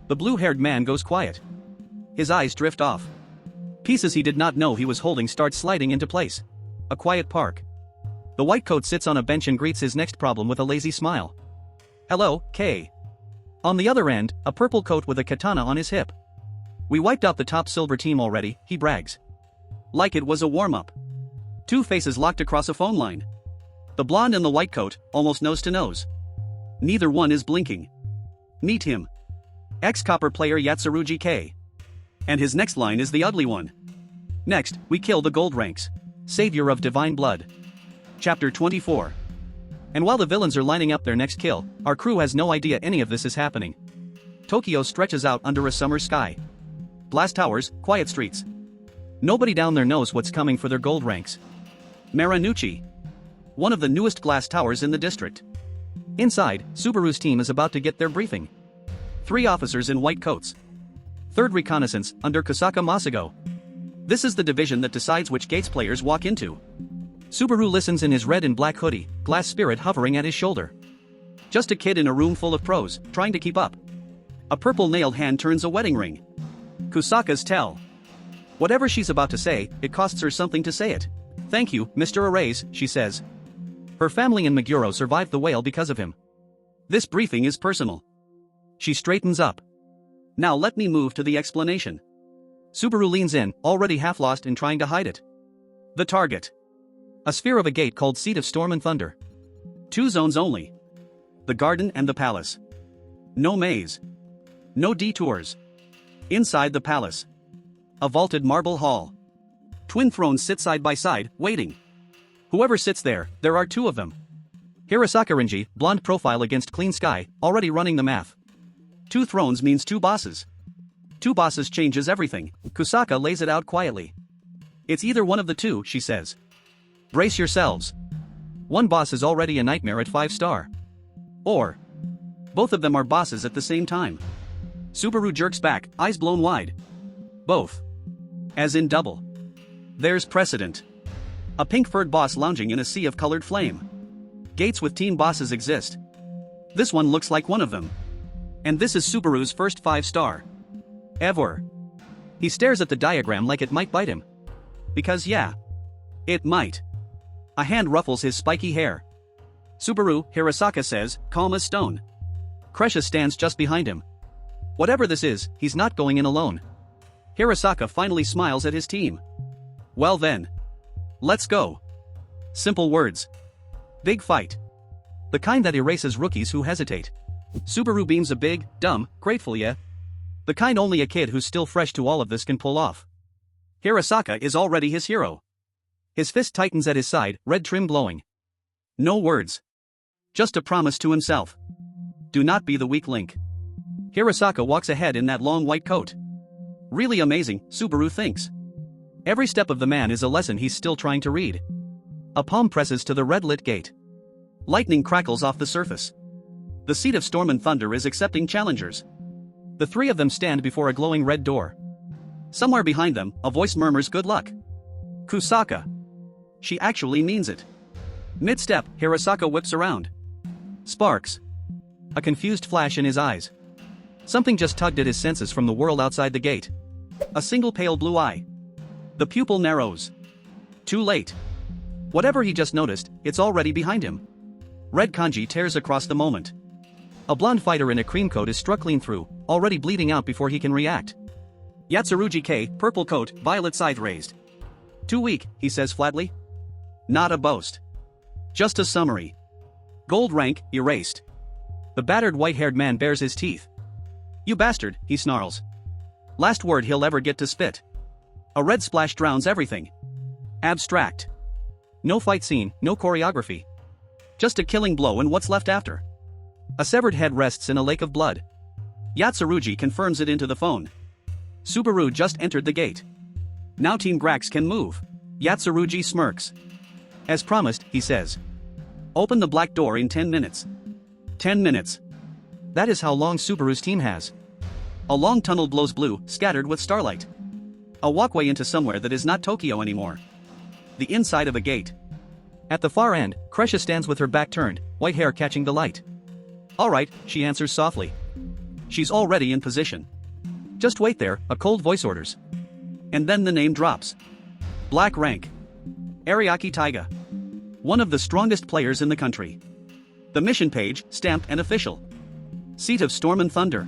A: The blue-haired man goes quiet. His eyes drift off. Pieces he did not know he was holding start sliding into place. A quiet park. The white coat sits on a bench and greets his next problem with a lazy smile. Hello, K. On the other end, a purple coat with a katana on his hip. We wiped out the top silver team already, he brags. Like it was a warm-up. 2 faces locked across a phone line. The blonde and the white coat, almost nose to nose. Neither one is blinking. Meet him. Ex-copper player Yatsurugi K. And his next line is the ugly one. Next, we kill the gold ranks. Savior of divine blood. Chapter 24. And while the villains are lining up their next kill, our crew has no idea any of this is happening. Tokyo stretches out under a summer sky. Glass towers, quiet streets. Nobody down there knows what's coming for their gold ranks. Marinucci. One of the newest glass towers in the district. Inside, Subaru's team is about to get their briefing. 3 officers in white coats. 3rd Reconnaissance, under Kusaka Masago. This is the division that decides which gates players walk into. Subaru listens in his red and black hoodie, glass spirit hovering at his shoulder. Just a kid in a room full of pros, trying to keep up. A purple-nailed hand turns a wedding ring. Kusaka's tell. Whatever she's about to say, it costs her something to say it. Thank you, Mr. Arase, she says. Her family in Meguro survived the whale because of him. This briefing is personal. She straightens up. Now let me move to the explanation. Subaru leans in, already half lost in trying to hide it. The target. A sphere of a gate called Seat of Storm and Thunder. 2 zones only. The garden and the palace. No maze. No detours. Inside the palace. A vaulted marble hall. Twin thrones sit side by side, waiting. Whoever sits there, there are 2 of them. Hirasaka Rinji, blonde profile against clean sky, already running the math. 2 thrones means 2 bosses. 2 bosses changes everything. Kusaka lays it out quietly. It's either one of the 2, she says. Brace yourselves. One boss is already a nightmare at 5-star. Or both of them are bosses at the same time. Subaru jerks back, eyes blown wide. Both. As in double. There's precedent. A pink-furred boss lounging in a sea of colored flame. Gates with team bosses exist. This one looks like one of them. And this is Subaru's first 5-star. Ever. He stares at the diagram like it might bite him. Because yeah. It might. A hand ruffles his spiky hair. Subaru, Hirasaka says, calm as stone. Kresha stands just behind him. Whatever this is, he's not going in alone. Hirasaka finally smiles at his team. Well then. Let's go. Simple words. Big fight. The kind that erases rookies who hesitate. Subaru beams a big, dumb, grateful yeah. The kind only a kid who's still fresh to all of this can pull off. Hirasaka is already his hero. His fist tightens at his side, red trim glowing. No words. Just a promise to himself. Do not be the weak link. Hirasaka walks ahead in that long white coat. Really amazing, Subaru thinks. Every step of the man is a lesson he's still trying to read. A palm presses to the red-lit gate. Lightning crackles off the surface. The seat of storm and thunder is accepting challengers. The three of them stand before a glowing red door. Somewhere behind them, a voice murmurs good luck. Kusaka. She actually means it. Mid-step, Hirasaka whips around. Sparks. A confused flash in his eyes. Something just tugged at his senses from the world outside the gate. A single pale blue eye. The pupil narrows. Too late. Whatever he just noticed, it's already behind him. Red kanji tears across the moment. A blonde fighter in a cream coat is struck clean through, already bleeding out before he can react. Yatsurugi K, purple coat, violet scythe raised. Too weak, he says flatly. Not a boast. Just a summary. Gold rank, erased. The battered white-haired man bares his teeth. You bastard, he snarls. Last word he'll ever get to spit. A red splash drowns everything. Abstract. No fight scene, no choreography. Just a killing blow and what's left after. A severed head rests in a lake of blood. Yatsurugi confirms it into the phone. Subaru just entered the gate. Now Team Grax can move. Yatsurugi smirks. As promised, he says. Open the black door in 10 minutes. 10 minutes. That is how long Subaru's team has. A long tunnel glows blue, scattered with starlight. A walkway into somewhere that is not Tokyo anymore. The inside of a gate. At the far end, Kresha stands with her back turned, white hair catching the light. Alright, she answers softly. She's already in position. Just wait there, a cold voice orders. And then the name drops. Black rank. Ariaki Taiga. One of the strongest players in the country. The mission page, stamped and official. Seat of Storm and Thunder.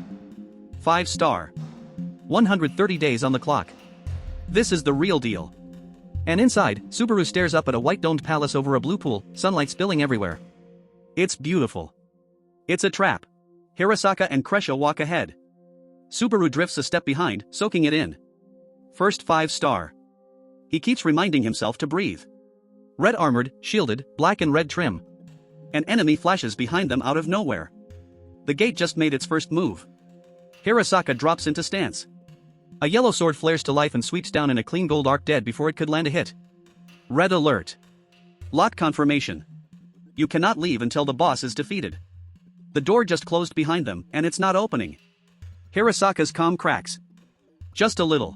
A: 5-star. 130 days on the clock. This is the real deal. And inside, Subaru stares up at a white-domed palace over a blue pool, sunlight spilling everywhere. It's beautiful. It's a trap. Hirasaka and Kresha walk ahead. Subaru drifts a step behind, soaking it in. First 5-star. He keeps reminding himself to breathe. Red armored, shielded, black and red trim. An enemy flashes behind them out of nowhere. The gate just made its first move. Hirasaka drops into stance. A yellow sword flares to life and sweeps down in a clean gold arc dead before it could land a hit. Red alert. Lock confirmation. You cannot leave until the boss is defeated. The door just closed behind them, and it's not opening. Hirasaka's calm cracks. Just a little.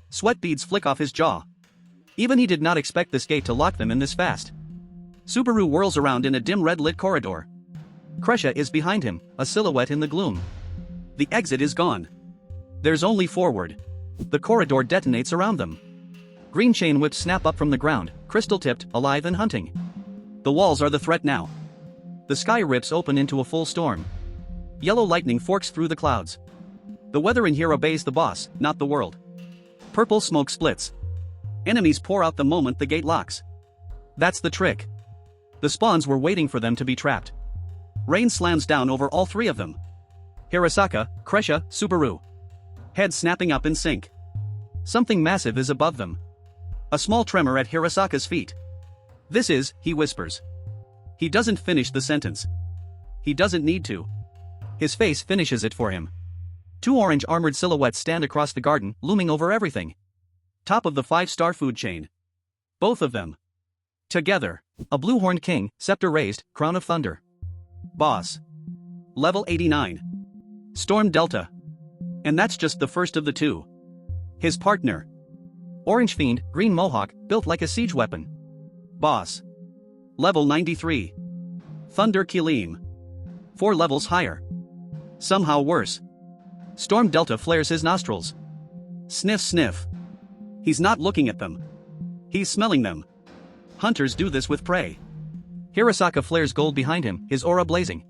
A: Sweat beads flick off his jaw. Even he did not expect this gate to lock them in this fast. Subaru whirls around in a dim red-lit corridor. Kresha is behind him, a silhouette in the gloom. The exit is gone. There's only forward. The corridor detonates around them. Green chain whips snap up from the ground, crystal-tipped, alive and hunting. The walls are the threat now. The sky rips open into a full storm. Yellow lightning forks through the clouds. The weather in here obeys the boss, not the world. Purple smoke splits. Enemies pour out the moment the gate locks. That's the trick. The spawns were waiting for them to be trapped. Rain slams down over all three of them. Hirasaka, Kresha, Subaru. Heads snapping up in sync. Something massive is above them. A small tremor at Hirasaka's feet. This is, he whispers. He doesn't finish the sentence. He doesn't need to. His face finishes it for him. Two orange armored silhouettes stand across the garden, looming over everything. Top of the 5-star food chain. Both of them. Together. A blue-horned king, scepter raised, crown of thunder. Boss. Level 89. Storm Delta. And that's just the first of the two. His partner. Orange Fiend, green mohawk, built like a siege weapon. Boss. Level 93. Thunder Kilim. 4 levels higher. Somehow worse. Storm Delta flares his nostrils. Sniff sniff. He's not looking at them. He's smelling them. Hunters do this with prey. Hirasaka flares gold behind him, his aura blazing.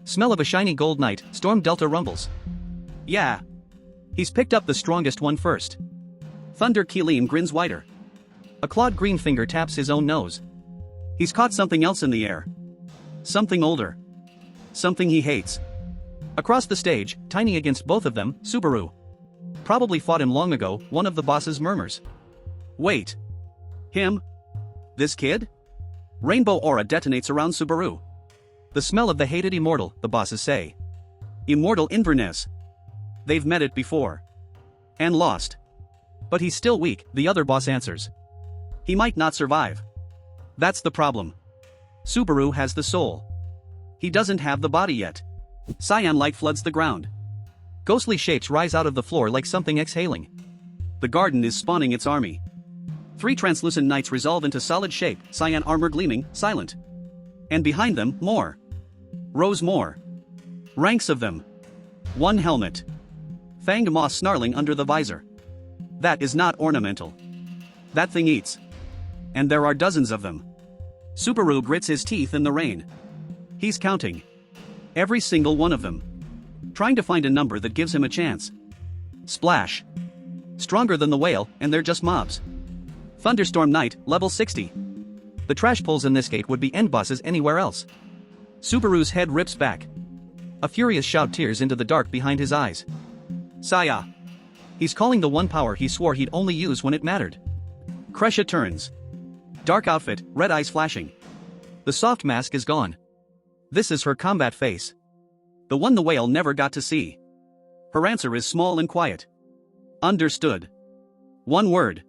A: Smell of a shiny gold knight, Storm Delta rumbles. Yeah. He's picked up the strongest one first. Thunder Kilim grins wider. A clawed green finger taps his own nose. He's caught something else in the air. Something older. Something he hates. Across the stage, tiny against both of them, Subaru. Probably fought him long ago, one of the bosses murmurs. Wait. Him? This kid? Rainbow aura detonates around Subaru. The smell of the hated immortal, the bosses say. Immortal Inverness. They've met it before. And lost. But he's still weak, the other boss answers. He might not survive. That's the problem. Subaru has the soul. He doesn't have the body yet. Cyan light floods the ground. Ghostly shapes rise out of the floor like something exhaling. The garden is spawning its army. 3 translucent knights resolve into solid shape, cyan armor gleaming, silent. And behind them, more. Rows more. Ranks of them. 1 helmet. Fanged moss snarling under the visor. That is not ornamental. That thing eats. And there are dozens of them. Subaru grits his teeth in the rain. He's counting. Every single one of them. Trying to find a number that gives him a chance. Splash. Stronger than the whale, and they're just mobs. Thunderstorm Knight, level 60. The trash pulls in this gate would be end bosses anywhere else. Subaru's head rips back. A furious shout tears into the dark behind his eyes. Saya. He's calling the one power he swore he'd only use when it mattered. Kresha turns. Dark outfit, red eyes flashing. The soft mask is gone. This is her combat face. The one the whale never got to see. Her answer is small and quiet. Understood. One word.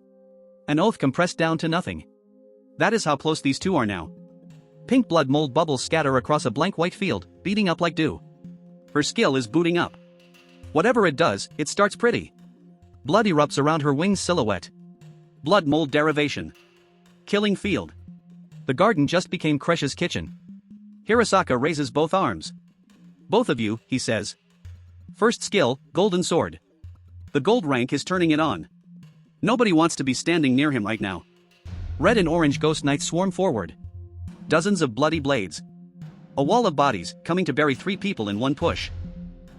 A: An oath compressed down to nothing. That is how close these two are now. Pink blood mold bubbles scatter across a blank white field, beating up like dew. Her skill is booting up. Whatever it does, it starts pretty. Blood erupts around her wing's silhouette. Blood mold derivation. Killing field. The garden just became Kresha's kitchen. Hirasaka raises both arms. Both of you, he says. First skill, golden sword. The gold rank is turning it on. Nobody wants to be standing near him right now. Red and orange ghost knights swarm forward. Dozens of bloody blades. A wall of bodies, coming to bury 3 people in one push.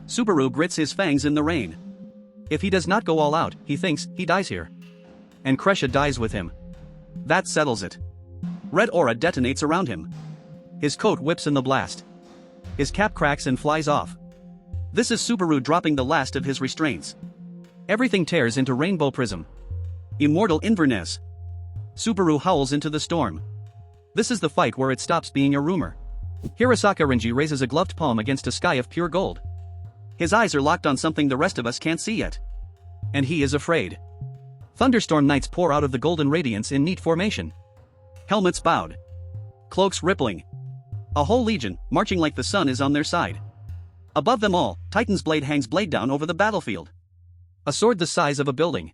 A: Subaru grits his fangs in the rain. If he does not go all out, he thinks, he dies here. And Kresha dies with him. That settles it. Red aura detonates around him. His coat whips in the blast. His cap cracks and flies off. This is Subaru dropping the last of his restraints. Everything tears into rainbow prism. Immortal Inverness. Subaru howls into the storm. This is the fight where it stops being a rumor. Hirasaka Renji raises a gloved palm against a sky of pure gold. His eyes are locked on something the rest of us can't see yet. And he is afraid. Thunderstorm knights pour out of the golden radiance in neat formation. Helmets bowed. Cloaks rippling. A whole legion, marching like the sun is on their side. Above them all, Titan's blade hangs blade down over the battlefield. A sword the size of a building.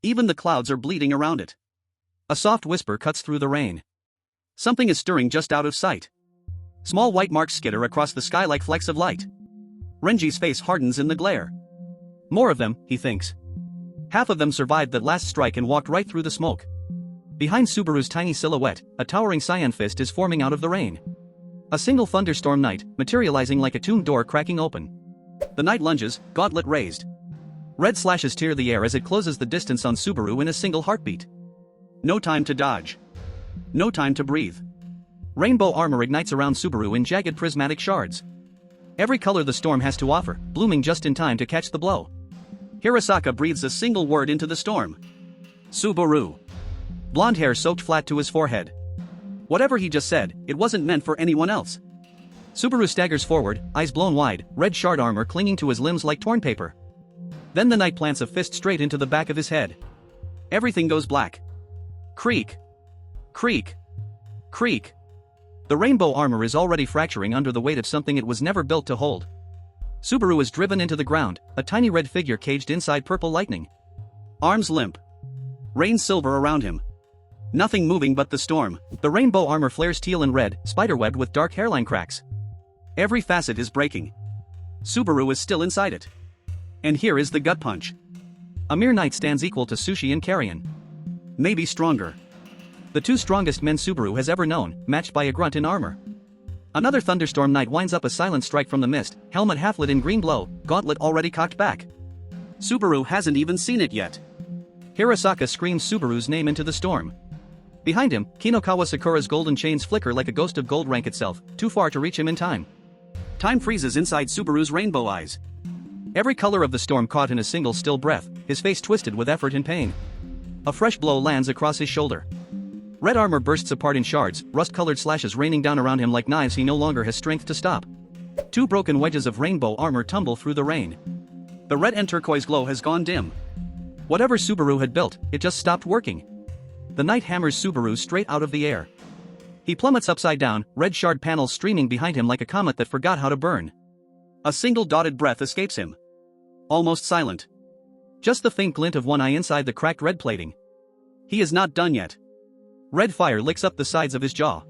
A: Even the clouds are bleeding around it. A soft whisper cuts through the rain. Something is stirring just out of sight. Small white marks skitter across the sky like flecks of light. Renji's face hardens in the glare. More of them, he thinks. Half of them survived that last strike and walked right through the smoke. Behind Subaru's tiny silhouette, a towering cyan fist is forming out of the rain. A single thunderstorm knight, materializing like a tomb door cracking open. The knight lunges, gauntlet raised. Red slashes tear the air as it closes the distance on Subaru in a single heartbeat. No time to dodge. No time to breathe. Rainbow armor ignites around Subaru in jagged prismatic shards. Every color the storm has to offer, blooming just in time to catch the blow. Hirasaka breathes a single word into the storm. Subaru. Blonde hair soaked flat to his forehead. Whatever he just said, it wasn't meant for anyone else. Subaru staggers forward, eyes blown wide, red shard armor clinging to his limbs like torn paper. Then the knight plants a fist straight into the back of his head. Everything goes black. Creak. Creak. Creak. The rainbow armor is already fracturing under the weight of something it was never built to hold. Subaru is driven into the ground, a tiny red figure caged inside purple lightning. Arms limp. Rain silver around him. Nothing moving but the storm. The rainbow armor flares teal and red, spiderwebbed with dark hairline cracks. Every facet is breaking. Subaru is still inside it. And here is the gut punch. A mere knight stands equal to Sushi and Carrion. Maybe stronger. The two strongest men Subaru has ever known, matched by a grunt in armor. Another thunderstorm knight winds up a silent strike from the mist, helmet half lit in green glow, gauntlet already cocked back. Subaru hasn't even seen it yet. Hirasaka screams Subaru's name into the storm. Behind him, Kinokawa Sakura's golden chains flicker like a ghost of gold rank itself, too far to reach him in time. Time freezes inside Subaru's rainbow eyes. Every color of the storm caught in a single still breath, his face twisted with effort and pain. A fresh blow lands across his shoulder. Red armor bursts apart in shards, rust-colored slashes raining down around him like knives he no longer has strength to stop. Two broken wedges of rainbow armor tumble through the rain. The red and turquoise glow has gone dim. Whatever Subaru had built, it just stopped working. The knight hammers Subaru straight out of the air. He plummets upside down, red shard panels streaming behind him like a comet that forgot how to burn. A single dotted breath escapes him. Almost silent. Just the faint glint of one eye inside the cracked red plating. He is not done yet. Red fire licks up the sides of his jaw.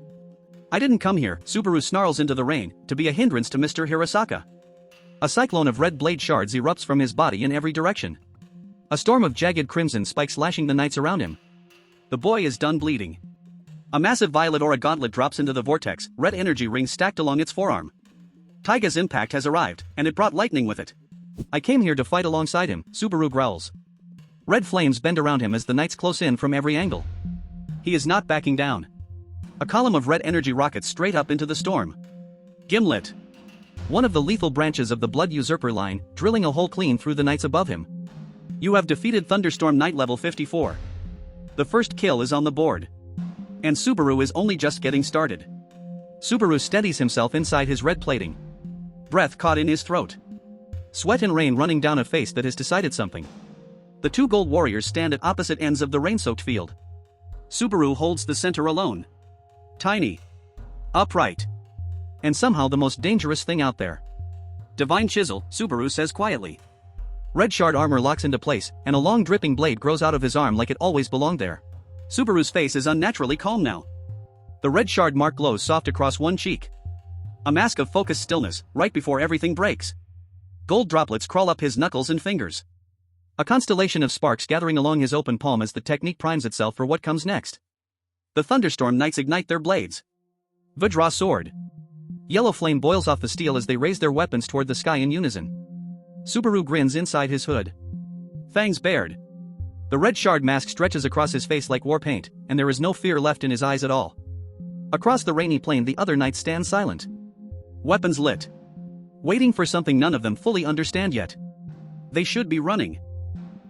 A: I didn't come here, Subaru snarls into the rain, to be a hindrance to Mr. Hirasaka. A cyclone of red blade shards erupts from his body in every direction. A storm of jagged crimson spikes lashing the knights around him. The boy is done bleeding. A massive violet aura gauntlet drops into the vortex, red energy rings stacked along its forearm. Taiga's impact has arrived, and it brought lightning with it. I came here to fight alongside him, Subaru growls. Red flames bend around him as the knights close in from every angle. He is not backing down. A column of red energy rockets straight up into the storm. Gimlet. One of the lethal branches of the Blood Usurper line, drilling a hole clean through the knights above him. You have defeated Thunderstorm Knight level 54. The first kill is on the board. And Subaru is only just getting started. Subaru steadies himself inside his red plating. Breath caught in his throat. Sweat and rain running down a face that has decided something. The two gold warriors stand at opposite ends of the rain-soaked field. Subaru holds the center alone. Tiny. Upright. And somehow the most dangerous thing out there. Divine Chisel, Subaru says quietly. Red shard armor locks into place, and a long dripping blade grows out of his arm like it always belonged there. Subaru's face is unnaturally calm now. The red shard mark glows soft across one cheek. A mask of focused stillness, right before everything breaks. Gold droplets crawl up his knuckles and fingers. A constellation of sparks gathering along his open palm as the technique primes itself for what comes next. The thunderstorm knights ignite their blades. Vajra sword. Yellow flame boils off the steel as they raise their weapons toward the sky in unison. Subaru grins inside his hood. Fangs bared. The red shard mask stretches across his face like war paint, and there is no fear left in his eyes at all. Across the rainy plain the other knights stand silent. Weapons lit. Waiting for something none of them fully understand yet. They should be running.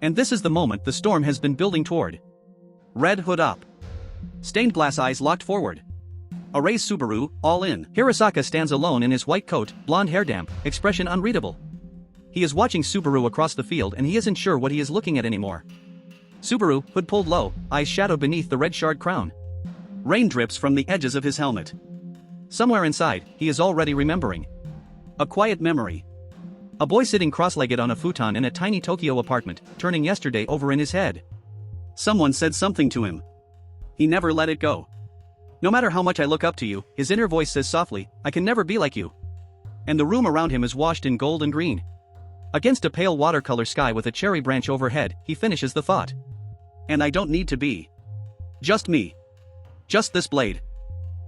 A: And this is the moment the storm has been building toward. Red hood up. Stained glass eyes locked forward. Arase Subaru, all in. Hirasaka stands alone in his white coat, blonde hair damp, expression unreadable. He is watching Subaru across the field and he isn't sure what he is looking at anymore. Subaru, hood pulled low, eyes shadowed beneath the red shard crown. Rain drips from the edges of his helmet. Somewhere inside, he is already remembering. A quiet memory. A boy sitting cross-legged on a futon in a tiny Tokyo apartment, turning yesterday over in his head. Someone said something to him. He never let it go. No matter how much I look up to you, his inner voice says softly, I can never be like you. And the room around him is washed in gold and green. Against a pale watercolor sky with a cherry branch overhead, he finishes the thought. And I don't need to be. Just me. Just this blade.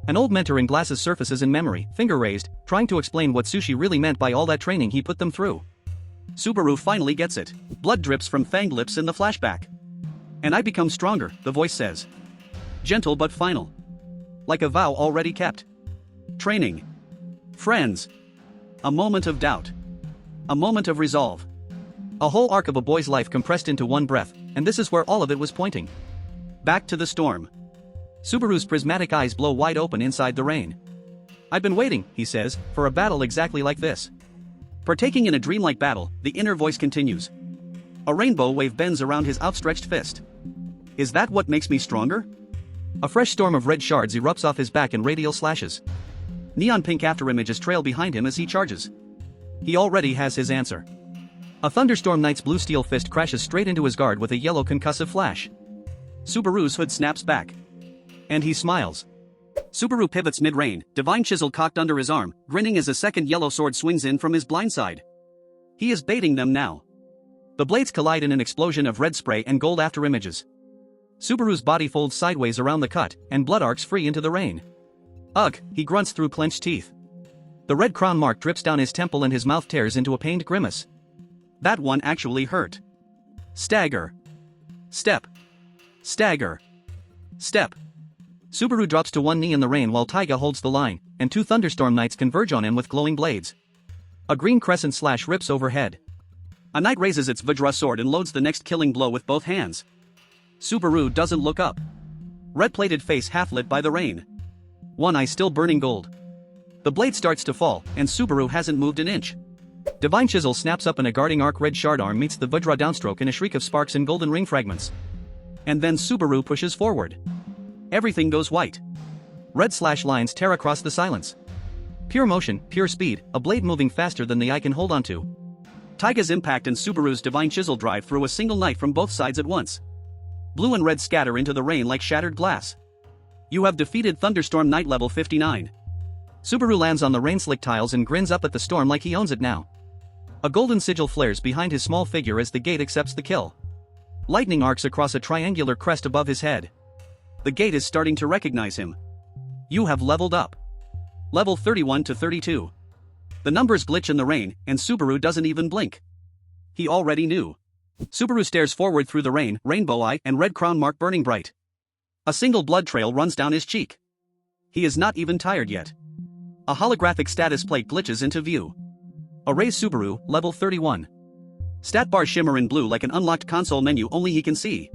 A: An old mentor in glasses surfaces in memory, finger raised, trying to explain what Sushi really meant by all that training he put them through. Subaru finally gets it. Blood drips from fanged lips in the flashback. And I become stronger, the voice says. Gentle but final. Like a vow already kept. Training. Friends. A moment of doubt. A moment of resolve. A whole arc of a boy's life compressed into one breath, and this is where all of it was pointing. Back to the storm. Subaru's prismatic eyes blow wide open inside the rain. I've been waiting, he says, for a battle exactly like this. Partaking in a dreamlike battle, the inner voice continues. A rainbow wave bends around his outstretched fist. Is that what makes me stronger? A fresh storm of red shards erupts off his back in radial slashes. Neon pink afterimages trail behind him as he charges. He already has his answer. A Thunderstorm Knight's blue steel fist crashes straight into his guard with a yellow concussive flash. Subaru's hood snaps back. And he smiles. Subaru pivots mid-rain, divine chisel cocked under his arm, grinning as a second yellow sword swings in from his blind side. He is baiting them now. The blades collide in an explosion of red spray and gold afterimages. Subaru's body folds sideways around the cut, and blood arcs free into the rain. Ugh, he grunts through clenched teeth. The red crown mark drips down his temple and his mouth tears into a pained grimace. That one actually hurt. Stagger. Step. Stagger. Step. Subaru drops to one knee in the rain while Taiga holds the line, and two Thunderstorm Knights converge on him with glowing blades. A green crescent slash rips overhead. A knight raises its Vajra sword and loads the next killing blow with both hands. Subaru doesn't look up. Red-plated face half-lit by the rain. One eye still burning gold. The blade starts to fall, and Subaru hasn't moved an inch. Divine Chisel snaps up and a guarding arc red shard arm meets the Vajra downstroke in a shriek of sparks and golden ring fragments. And then Subaru pushes forward. Everything goes white. Red slash lines tear across the silence. Pure motion, pure speed, a blade moving faster than the eye can hold onto. Taiga's impact and Subaru's divine chisel drive through a single knight from both sides at once. Blue and red scatter into the rain like shattered glass. You have defeated Thunderstorm Knight level 59. Subaru lands on the rain-slick tiles and grins up at the storm like he owns it now. A golden sigil flares behind his small figure as the gate accepts the kill. Lightning arcs across a triangular crest above his head. The gate is starting to recognize him. You have leveled up. Level 31 to 32. The numbers glitch in the rain, and Subaru doesn't even blink. He already knew. Subaru stares forward through the rain, rainbow eye and red crown mark burning bright. A single blood trail runs down his cheek. He is not even tired yet. A holographic status plate glitches into view. Arase Subaru, level 31. Stat bar shimmer in blue like an unlocked console menu only he can see.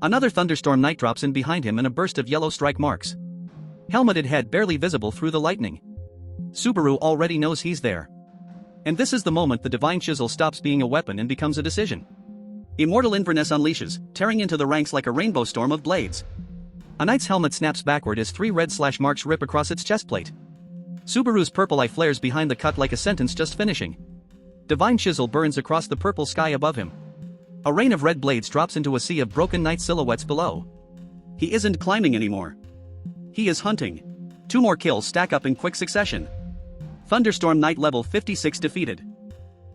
A: Another Thunderstorm Knight drops in behind him in a burst of yellow strike marks. Helmeted head barely visible through the lightning. Subaru already knows he's there. And this is the moment the Divine Chisel stops being a weapon and becomes a decision. Immortal Inverness unleashes, tearing into the ranks like a rainbow storm of blades. A knight's helmet snaps backward as three red slash marks rip across its chest plate. Subaru's purple eye flares behind the cut like a sentence just finishing. Divine Chisel burns across the purple sky above him. A rain of red blades drops into a sea of broken knight silhouettes below. He isn't climbing anymore. He is hunting. Two more kills stack up in quick succession. Thunderstorm Knight level 56 defeated.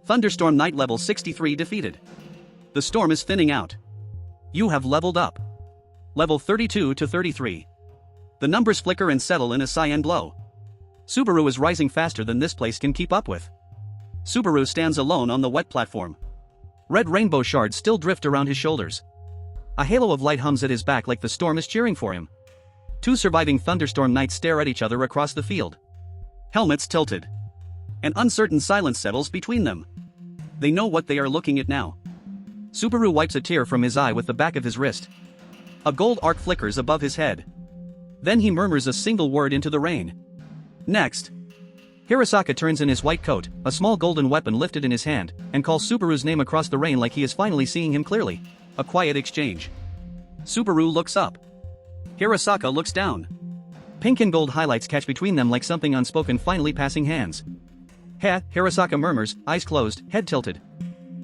A: Thunderstorm Knight level 63 defeated. The storm is thinning out. You have leveled up. Level 32 to 33. The numbers flicker and settle in a cyan glow. Subaru is rising faster than this place can keep up with. Subaru stands alone on the wet platform. Red rainbow shards still drift around his shoulders. A halo of light hums at his back like the storm is cheering for him. Two surviving Thunderstorm Knights stare at each other across the field. Helmets tilted. An uncertain silence settles between them. They know what they are looking at now. Subaru wipes a tear from his eye with the back of his wrist. A gold arc flickers above his head. Then he murmurs a single word into the rain. Next. Hirasaka turns in his white coat, a small golden weapon lifted in his hand, and calls Subaru's name across the rain like he is finally seeing him clearly. A quiet exchange. Subaru looks up. Hirasaka looks down. Pink and gold highlights catch between them like something unspoken finally passing hands. Heh, Hirasaka murmurs, eyes closed, head tilted.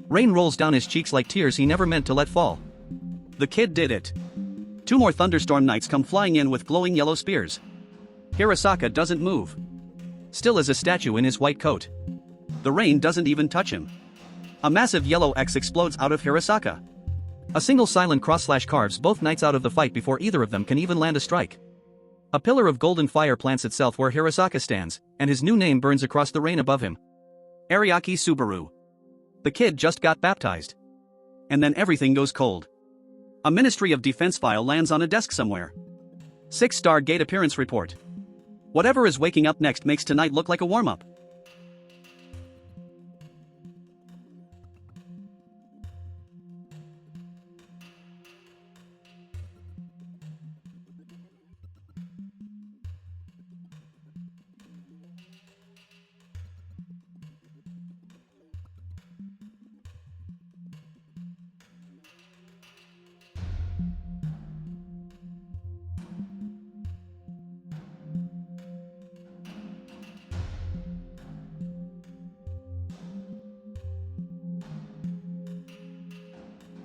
A: Rain rolls down his cheeks like tears he never meant to let fall. The kid did it. Two more Thunderstorm Knights come flying in with glowing yellow spears. Hirasaka doesn't move. Still as a statue in his white coat. The rain doesn't even touch him. A massive yellow X explodes out of Hirasaka. A single silent cross-slash carves both knights out of the fight before either of them can even land a strike. A pillar of golden fire plants itself where Hirasaka stands, and his new name burns across the rain above him. Ariake Subaru. The kid just got baptized. And then everything goes cold. A Ministry of Defense file lands on a desk somewhere. 6-star gate appearance report. Whatever is waking up next makes tonight look like a warm-up.